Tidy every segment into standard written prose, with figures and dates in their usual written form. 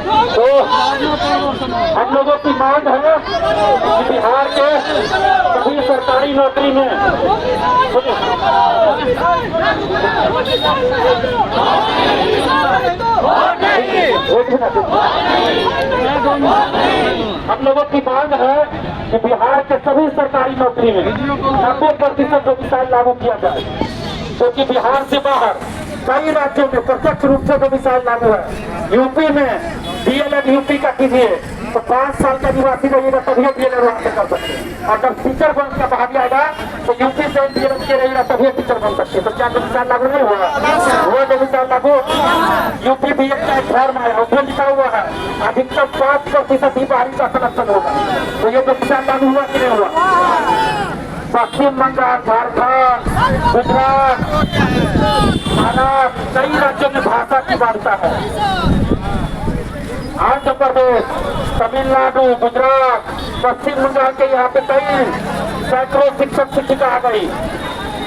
तो हम लोगों की मांग है कि बिहार के सभी सरकारी नौकरी में हम लोगों की मांग है कि बिहार के सभी सरकारी नौकरी में 90% डोमिसाइल लागू किया जाए, क्योंकि बिहार से बाहर कई राज्यों में प्रत्यक्ष रूप से डोमिसाइल लागू है। यूपी में डीएलएड यूपी का कीजिए तो 5 साल का निवासी रहिएगा तभी डीएलएड वहां से कर सकते हैं। और जब टीचर बन का बहाली आएगा तो यूपी से डीएलएड के रहिएगा तभी टीचर बन सकते हैं। तो क्या डोमिसाइल लागू नहीं होगा? वो डोमिसाइल लागू यूपी बीएड का एक फॉर्म आया, उसमें लिखा हुआ है अधिकतम 5% ही बाहरी का सलेक्शन होगा। तो ये डोमिसाइल लागू हुआ कि नहीं हुआ? पश्चिम बंगाल, झारखंड, गुजरात, महाराष्ट्र, कई राज्यों में भाषा की वार्ता है। आंध्र प्रदेश, तमिलनाडु, गुजरात, पश्चिम बंगाल के यहाँ पे कई सैकड़ों शिक्षक शिक्षिका आ गई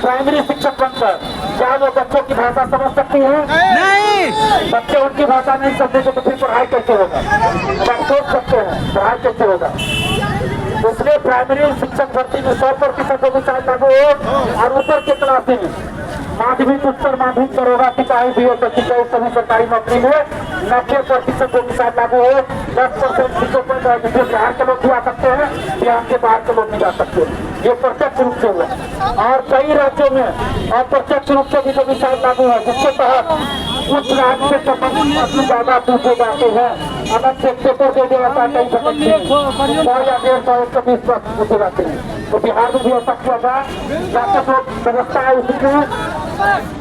प्राइमरी शिक्षक बनकर। क्या वो बच्चों की भाषा समझ सकती है? नहीं। बच्चे उनकी भाषा नहीं समझेंगे तो फिर पढ़ाई कैसे होगा? आप सोच सकते हैं पढ़ाई कैसे होगा? इसलिए प्राइमरी शिक्षक भर्ती में 100% डोमिसाइल लागू हो और ऊपर के क्लास में माध्यमिक, उच्चतर माध्यमिक, दरोगा, सिपाही, बीओपी सभी सरकारी नौकरी में 90% डोमिसाइल लागू हो। 10% सीटों पर बिहार के लोग भी आ सकते हैं, बिहार के बाहर के लोग नहीं जा सकते। ये प्रत्यक्ष रूप से हुआ और कई राज्यों में अप्रत्यक्ष रूप से भी डोमिसाइल लागू है, जिसके तहत कुछ राज्य से संबंधित ज्यादा पूछे जाते हैं। अलग से पेपर दे दिया जाता है, कई वैकेंसी 100 या 150, 120 पूछे जाते हैं। तो बिहार में भी ऐसा किया जाए, जहाँ तक लोग व्यवस्था है उसी में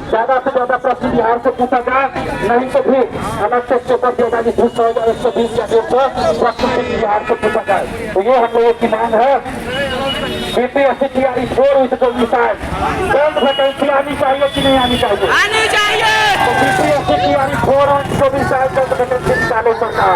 ज्यादा से ज्यादा प्रश्न बिहार से पूछा जाए, नहीं तो भी अलग से पेपर देगा 100 या 120 या 150 प्रश्न बिहार से पूछा जाए। तो ये हम लोगों की मांग है। बीपीएससी तैयारी 4 डोमिसाइल जल्द वैकेंसी आनी चाहिए कि नहीं आनी चाहिए? आनी चाहिए। तो बीपीएससी तैयारी 4 डोमिसाइल जल्द वैकेंसी निकाले सरकार।